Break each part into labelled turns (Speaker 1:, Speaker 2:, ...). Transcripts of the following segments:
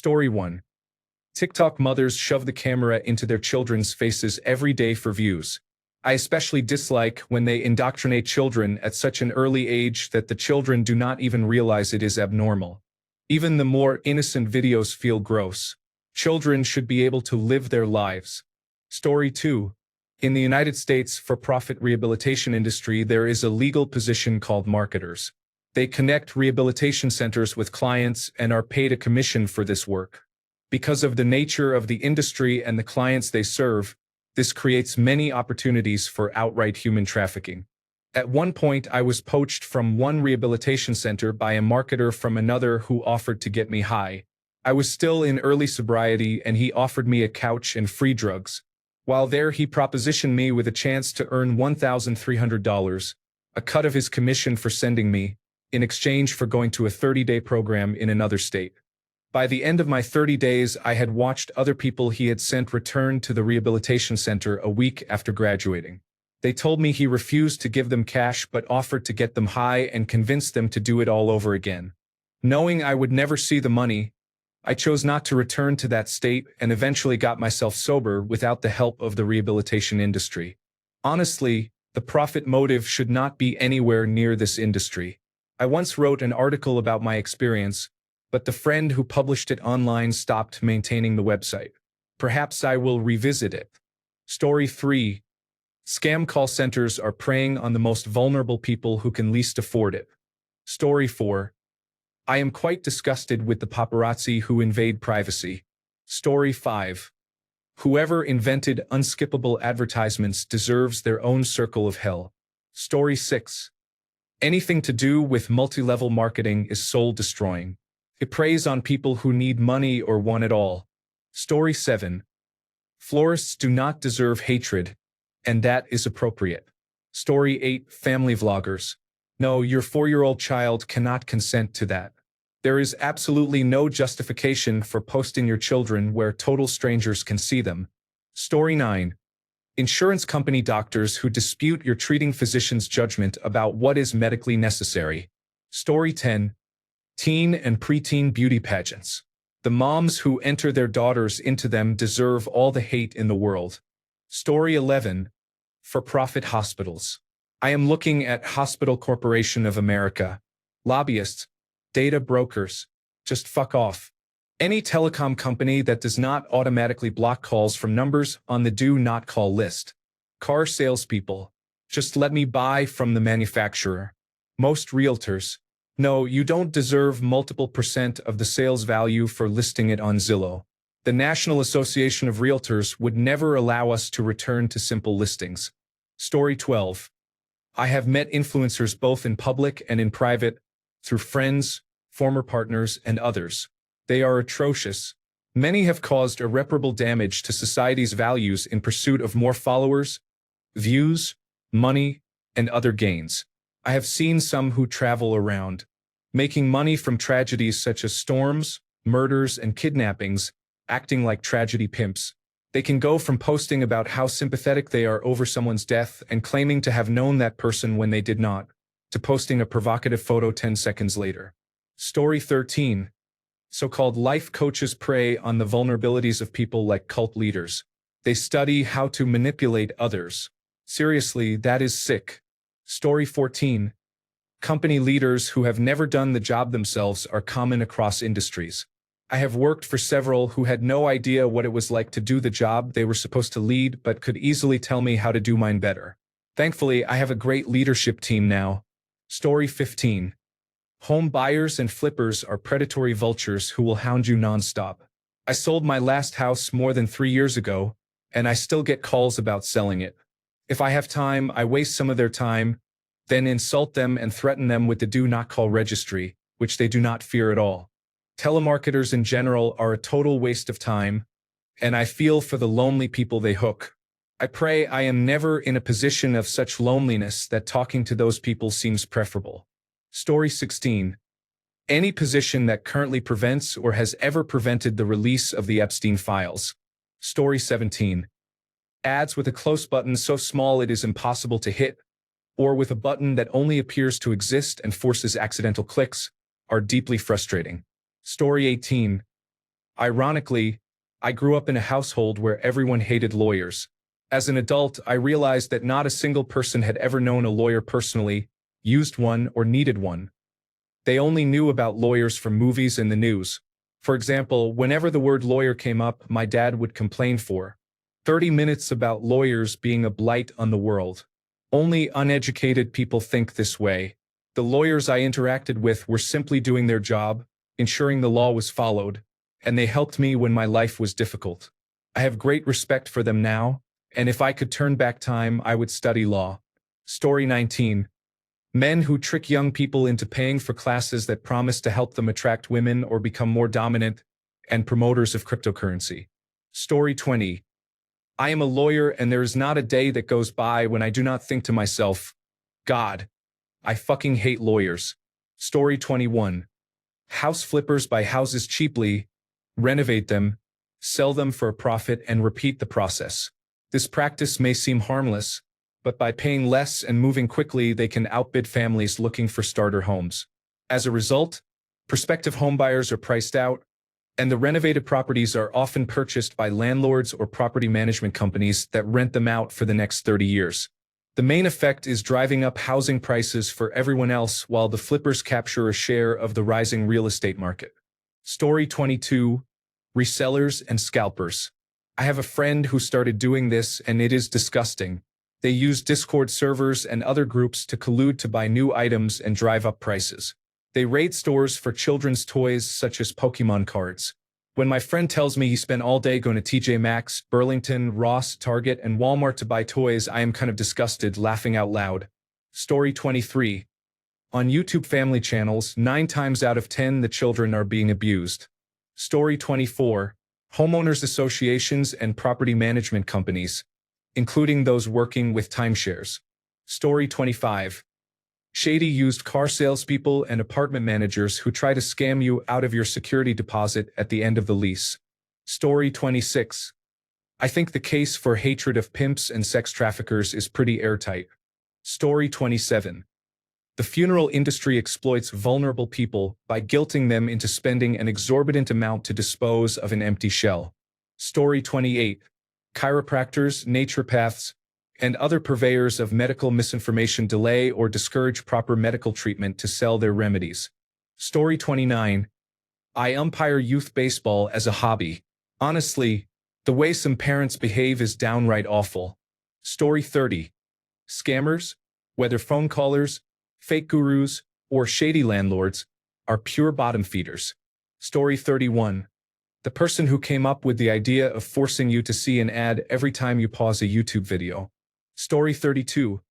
Speaker 1: Story 1. TikTok mothers shove the camera into their children's faces every day for views. I especially dislike when they indoctrinate children at such an early age that the children do not even realize it is abnormal. Even the more innocent videos feel gross. Children should be able to live their lives. Story 2. In the United States for-profit rehabilitation industry, there is a legal position called marketers. They connect rehabilitation centers with clients and are paid a commission for this work. Because of the nature of the industry and the clients they serve, this creates many opportunities for outright human trafficking. At one point, I was poached from one rehabilitation center by a marketer from another who offered to get me high. I was still in early sobriety and he offered me a couch and free drugs. While there, he propositioned me with a chance to earn $1,300, a cut of his commission for sending me, in exchange for going to a 30-day program in another state. By the end of my 30 days, I had watched other people he had sent return to the rehabilitation center a week after graduating. They told me he refused to give them cash but offered to get them high and convinced them to do it all over again. Knowing I would never see the money, I chose not to return to that state and eventually got myself sober without the help of the rehabilitation industry. Honestly, the profit motive should not be anywhere near this industry. I once wrote an article about my experience, but the friend who published it online stopped maintaining the website. Perhaps I will revisit it. Story 3. Scam call centers are preying on the most vulnerable people who can least afford it. Story 4. I am quite disgusted with the paparazzi who invade privacy. Story 5. Whoever invented unskippable advertisements deserves their own circle of hell. Story 6. Anything to do with multi-level marketing is soul-destroying. It preys on people who need money or want it all. Story 7. Florists do not deserve hatred, and that is appropriate. Story 8. Family vloggers. No, your 4-year-old child cannot consent to that. There is absolutely no justification for posting your children where total strangers can see them. Story 9. Insurance company doctors who dispute your treating physician's judgment about what is medically necessary. Story 10. Teen and preteen beauty pageants. The moms who enter their daughters into them deserve all the hate in the world. Story 11. For-profit hospitals. I am looking at Hospital Corporation of America. Lobbyists. Data brokers. Just fuck off. Any telecom company that does not automatically block calls from numbers on the do not call list. Car salespeople. Just let me buy from the manufacturer. Most realtors. No, you don't deserve multiple % of the sales value for listing it on Zillow. The National Association of Realtors would never allow us to return to simple listings. Story 12. I have met influencers both in public and in private, through friends, former partners, and others. They are atrocious. Many have caused irreparable damage to society's values in pursuit of more followers, views, money, and other gains. I have seen some who travel around, making money from tragedies such as storms, murders, and kidnappings, acting like tragedy pimps. They can go from posting about how sympathetic they are over someone's death and claiming to have known that person when they did not, to posting a provocative photo 10 seconds later. Story 13. So-called life coaches prey on the vulnerabilities of people like cult leaders. They study how to manipulate others. Seriously, that is sick. Story 14. Company leaders who have never done the job themselves are common across industries. I have worked for several who had no idea what it was like to do the job they were supposed to lead but could easily tell me how to do mine better. Thankfully, I have a great leadership team now. Story 15. Home buyers and flippers are predatory vultures who will hound you nonstop. I sold my last house more than 3 years ago, and I still get calls about selling it. If I have time, I waste some of their time, then insult them and threaten them with the do not call registry, which they do not fear at all. Telemarketers in general are a total waste of time, and I feel for the lonely people they hook. I pray I am never in a position of such loneliness that talking to those people seems preferable. Story 16. Any position that currently prevents or has ever prevented the release of the Epstein files. Story 17. Ads with a close button so small it is impossible to hit, or with a button that only appears to exist and forces accidental clicks, are deeply frustrating. Story 18. Ironically, I grew up in a household where everyone hated lawyers. As an adult, I realized that not a single person had ever known a lawyer personally, used one, or needed one. They only knew about lawyers from movies and the news. For example, whenever the word lawyer came up, my dad would complain for 30 minutes about lawyers being a blight on the world. Only uneducated people think this way. The lawyers I interacted with were simply doing their job, ensuring the law was followed, and they helped me when my life was difficult. I have great respect for them now, and if I could turn back time, I would study law. Story 19. Men who trick young people into paying for classes that promise to help them attract women or become more dominant, and promoters of cryptocurrency. Story 20. I am a lawyer, and there is not a day that goes by when I do not think to myself, God, I fucking hate lawyers. Story 21. House flippers buy houses cheaply, renovate them, sell them for a profit, and repeat the process. This practice may seem harmless, but by paying less and moving quickly, they can outbid families looking for starter homes. As a result, prospective homebuyers are priced out, and the renovated properties are often purchased by landlords or property management companies that rent them out for the next 30 years. The main effect is driving up housing prices for everyone else while the flippers capture a share of the rising real estate market. Story 22. Resellers and scalpers. I have a friend who started doing this, and it is disgusting. They use Discord servers and other groups to collude to buy new items and drive up prices. They raid stores for children's toys such as Pokemon cards. When my friend tells me he spent all day going to TJ Maxx, Burlington, Ross, Target, and Walmart to buy toys, I am kind of disgusted, laughing out loud. Story 23. On YouTube family channels, 9 times out of 10 the children are being abused. Story 24. Homeowners associations and property management companies, including those working with timeshares. Story 25. Shady used car salespeople and apartment managers who try to scam you out of your security deposit at the end of the lease. Story 26. I think the case for hatred of pimps and sex traffickers is pretty airtight. Story 27. The funeral industry exploits vulnerable people by guilting them into spending an exorbitant amount to dispose of an empty shell. Story 28. Chiropractors, naturopaths, and other purveyors of medical misinformation delay or discourage proper medical treatment to sell their remedies. Story 29. I umpire youth baseball as a hobby. Honestly, the way some parents behave is downright awful. Story 30. Scammers, whether phone callers, fake gurus, or shady landlords, are pure bottom feeders. Story 31. The person who came up with the idea of forcing you to see an ad every time you pause a YouTube video. Story 32.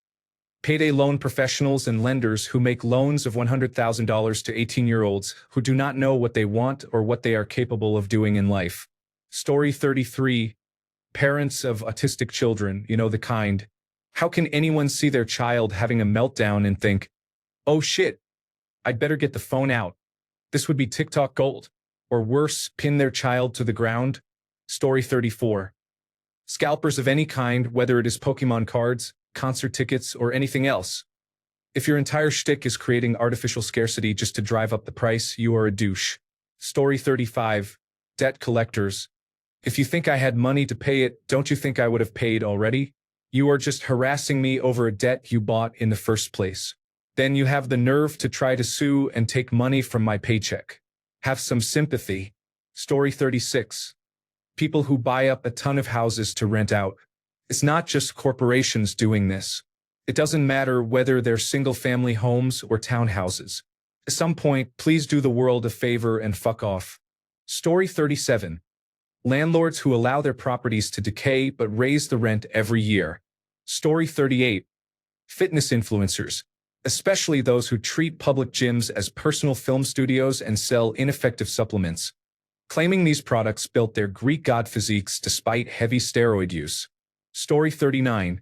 Speaker 1: Payday loan professionals and lenders who make loans of $100,000 to 18-year-olds who do not know what they want or what they are capable of doing in life. Story 33. Parents of autistic children, you know the kind. How can anyone see their child having a meltdown and think, oh shit, I'd better get the phone out. This would be TikTok gold. Or worse, pin their child to the ground? Story 34. Scalpers of any kind, whether it is Pokemon cards, concert tickets, or anything else. If your entire shtick is creating artificial scarcity just to drive up the price, you are a douche. Story 35. Debt collectors. If you think I had money to pay it, don't you think I would have paid already? You are just harassing me over a debt you bought in the first place. Then you have the nerve to try to sue and take money from my paycheck. Have some sympathy. Story 36. People who buy up a ton of houses to rent out. It's not just corporations doing this. It doesn't matter whether they're single-family homes or townhouses. At some point, please do the world a favor and fuck off. Story 37. Landlords who allow their properties to decay but raise the rent every year. Story 38. Fitness influencers, especially those who treat public gyms as personal film studios and sell ineffective supplements, claiming these products built their Greek god physiques despite heavy steroid use. Story 39.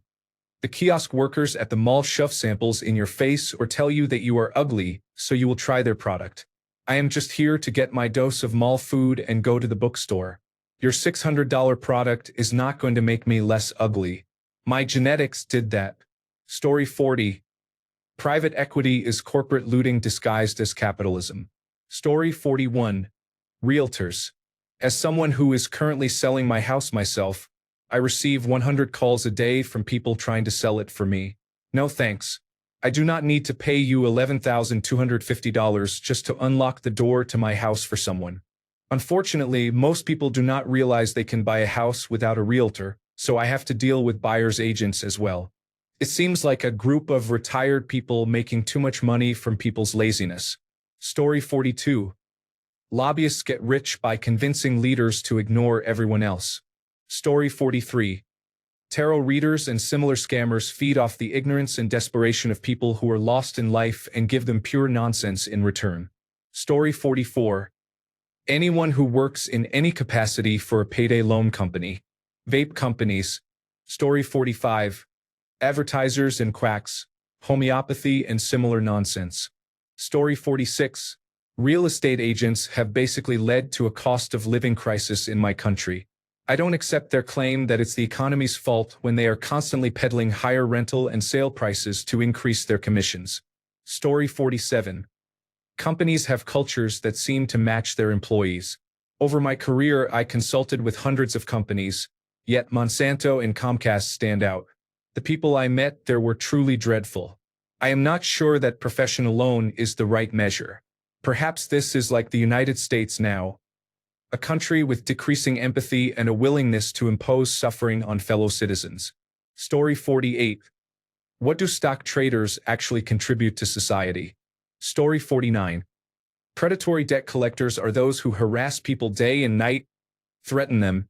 Speaker 1: The kiosk workers at the mall shove samples in your face or tell you that you are ugly, so you will try their product. I am just here to get my dose of mall food and go to the bookstore. Your $600 product is not going to make me less ugly. My genetics did that. Story 40. Private equity is corporate looting disguised as capitalism. Story 41. Realtors. As someone who is currently selling my house myself, I receive 100 calls a day from people trying to sell it for me. No thanks. I do not need to pay you $11,250 just to unlock the door to my house for someone. Unfortunately, most people do not realize they can buy a house without a realtor, so I have to deal with buyer's agents as well. It seems like a group of retired people making too much money from people's laziness. Story 42. Lobbyists get rich by convincing leaders to ignore everyone else. Story 43. Tarot readers and similar scammers feed off the ignorance and desperation of people who are lost in life and give them pure nonsense in return. Story 44. Anyone who works in any capacity for a payday loan company. Vape companies. Story 45. Advertisers and quacks. Homeopathy and similar nonsense. Story 46. Real estate agents have basically led to a cost of living crisis in my country. I don't accept their claim that it's the economy's fault when they are constantly peddling higher rental and sale prices to increase their commissions. Story 47. Companies have cultures that seem to match their employees. Over my career, I consulted with hundreds of companies, yet Monsanto and Comcast stand out. The people I met there were truly dreadful. I am not sure that profession alone is the right measure. Perhaps this is like the United States now, a country with decreasing empathy and a willingness to impose suffering on fellow citizens. Story 48. What do stock traders actually contribute to society? Story 49. Predatory debt collectors are those who harass people day and night, threaten them,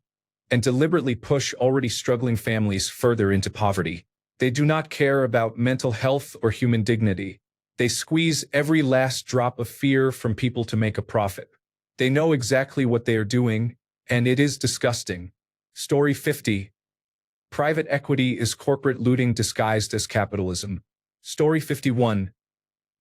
Speaker 1: and deliberately push already struggling families further into poverty. They do not care about mental health or human dignity. They squeeze every last drop of fear from people to make a profit. They know exactly what they are doing, and it is disgusting. Story 50. Private equity is corporate looting disguised as capitalism. Story 51.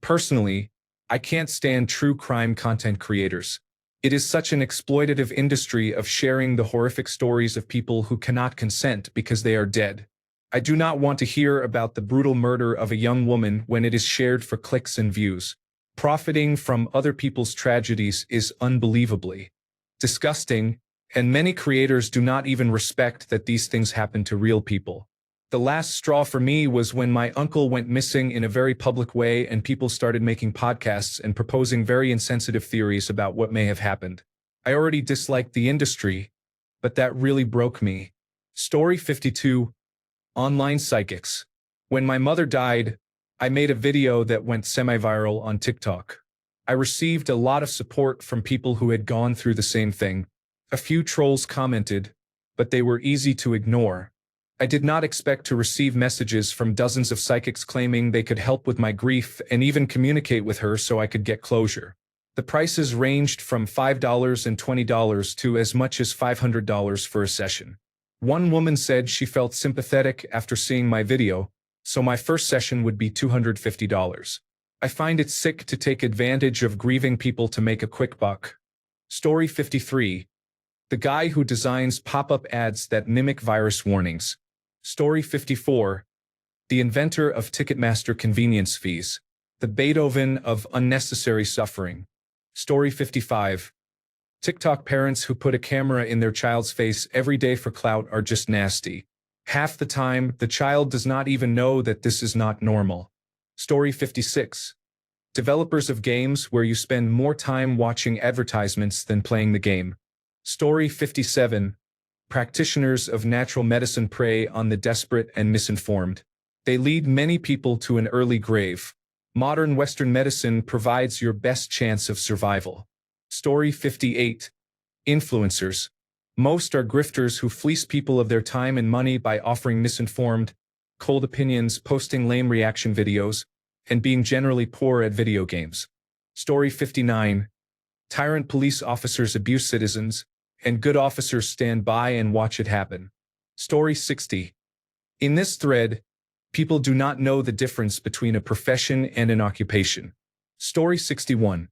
Speaker 1: Personally, I can't stand true crime content creators. It is such an exploitative industry of sharing the horrific stories of people who cannot consent because they are dead. I do not want to hear about the brutal murder of a young woman when it is shared for clicks and views. Profiting from other people's tragedies is unbelievably disgusting, and many creators do not even respect that these things happen to real people. The last straw for me was when my uncle went missing in a very public way and people started making podcasts and proposing very insensitive theories about what may have happened. I already disliked the industry, but that really broke me. Story 52. Online psychics. When my mother died, I made a video that went semi-viral on TikTok. I received a lot of support from people who had gone through the same thing. A few trolls commented, but they were easy to ignore. I did not expect to receive messages from dozens of psychics claiming they could help with my grief and even communicate with her so I could get closure. The prices ranged from $5 and $20 to as much as $500 for a session. One woman said she felt sympathetic after seeing my video, so my first session would be $250. I find it sick to take advantage of grieving people to make a quick buck. Story 53. The guy who designs pop-up ads that mimic virus warnings. Story 54. The inventor of Ticketmaster convenience fees. The Beethoven of unnecessary suffering. Story 55. TikTok parents who put a camera in their child's face every day for clout are just nasty. Half the time, the child does not even know that this is not normal. Story 56. Developers of games where you spend more time watching advertisements than playing the game. Story 57. Practitioners of natural medicine prey on the desperate and misinformed. They lead many people to an early grave. Modern Western medicine provides your best chance of survival. Story 58. Influencers. Most are grifters who fleece people of their time and money by offering misinformed, cold opinions, posting lame reaction videos, and being generally poor at video games. Story 59. Tyrant police officers abuse citizens, and good officers stand by and watch it happen. Story 60. In this thread, people do not know the difference between a profession and an occupation. Story 61.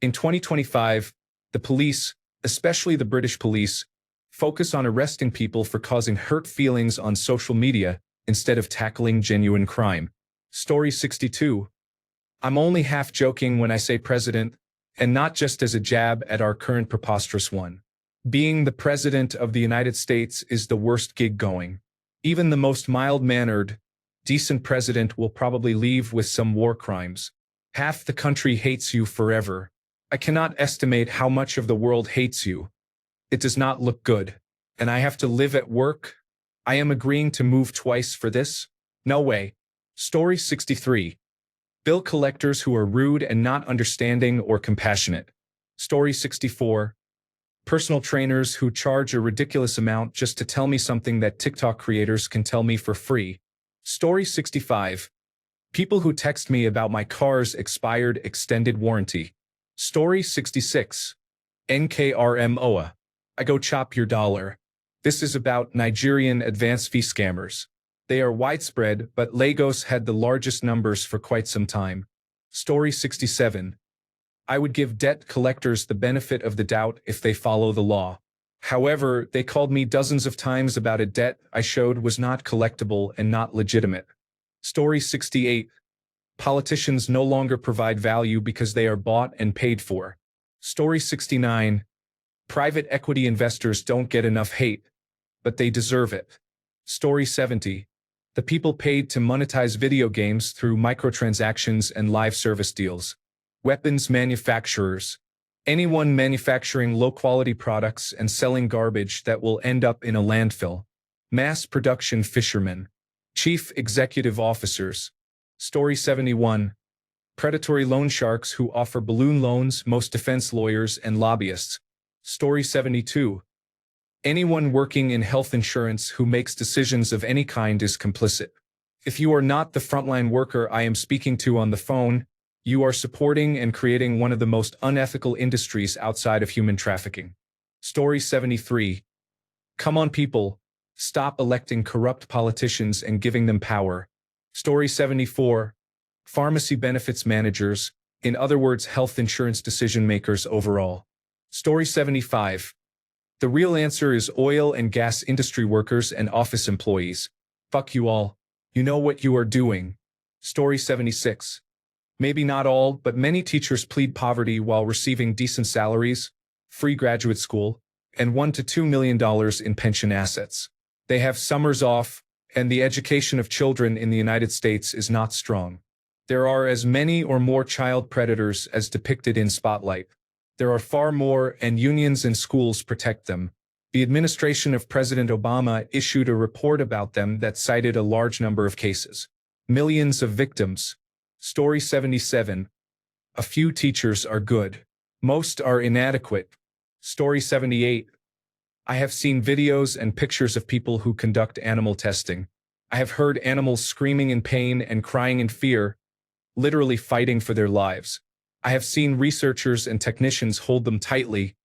Speaker 1: In 2025, the police, especially the British police, focus on arresting people for causing hurt feelings on social media instead of tackling genuine crime. Story 62. I'm only half joking when I say president, and not just as a jab at our current preposterous one. Being the President of the United States is the worst gig going. Even the most mild-mannered, decent president will probably leave with some war crimes. Half the country hates you forever. I cannot estimate how much of the world hates you. It does not look good. And I have to live at work? I am agreeing to move twice for this? No way. Story 63. Bill collectors who are rude and not understanding or compassionate. Story 64. Personal trainers who charge a ridiculous amount just to tell me something that TikTok creators can tell me for free. Story 65. People who text me about my car's expired extended warranty. Story 66. NKRMOA. I go chop your dollar. This is about Nigerian advance fee scammers. They are widespread, but Lagos had the largest numbers for quite some time. Story 67. I would give debt collectors the benefit of the doubt if they follow the law. However, they called me dozens of times about a debt I showed was not collectible and not legitimate. Story 68. Politicians no longer provide value because they are bought and paid for. Story 69. Private equity investors don't get enough hate, but they deserve it. Story 70. The people paid to monetize video games through microtransactions and live service deals. Weapons manufacturers. Anyone manufacturing low-quality products and selling garbage that will end up in a landfill. Mass production fishermen. Chief executive officers. Story 71. Predatory loan sharks who offer balloon loans, most defense lawyers and lobbyists. Story 72. Anyone working in health insurance who makes decisions of any kind is complicit. If you are not the frontline worker I am speaking to on the phone, you are supporting and creating one of the most unethical industries outside of human trafficking. Story 73. Come on people, stop electing corrupt politicians and giving them power. Story 74. Pharmacy benefits managers, in other words health insurance decision makers overall. Story 75. The real answer is oil and gas industry workers and office employees. Fuck you all. You know what you are doing. Story 76. Maybe not all, but many teachers plead poverty while receiving decent salaries, free graduate school, and $1 to $2 million in pension assets. They have summers off, and the education of children in the United States is not strong. There are as many or more child predators as depicted in Spotlight. There are far more, and unions and schools protect them. The administration of President Obama issued a report about them that cited a large number of cases. Millions of victims. Story 77. A few teachers are good. Most are inadequate. Story 78. I have seen videos and pictures of people who conduct animal testing. I have heard animals screaming in pain and crying in fear, literally fighting for their lives. I have seen researchers and technicians hold them tightly,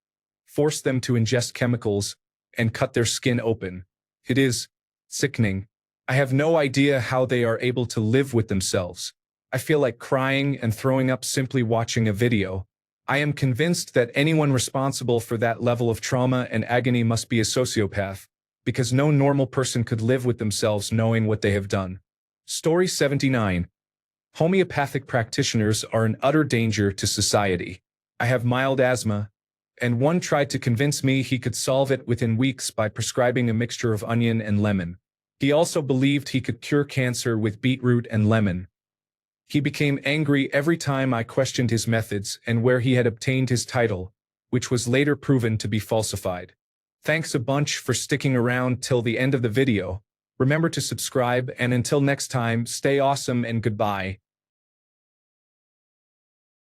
Speaker 1: force them to ingest chemicals, and cut their skin open. It is sickening. I have no idea how they are able to live with themselves. I feel like crying and throwing up simply watching a video. I am convinced that anyone responsible for that level of trauma and agony must be a sociopath, because no normal person could live with themselves knowing what they have done. Story 79. Homeopathic practitioners are an utter danger to society. I have mild asthma, and one tried to convince me he could solve it within weeks by prescribing a mixture of onion and lemon. He also believed he could cure cancer with beetroot and lemon. He became angry every time I questioned his methods and where he had obtained his title, which was later proven to be falsified. Thanks a bunch for sticking around till the end of the video. Remember to subscribe, and until next time, stay awesome and goodbye.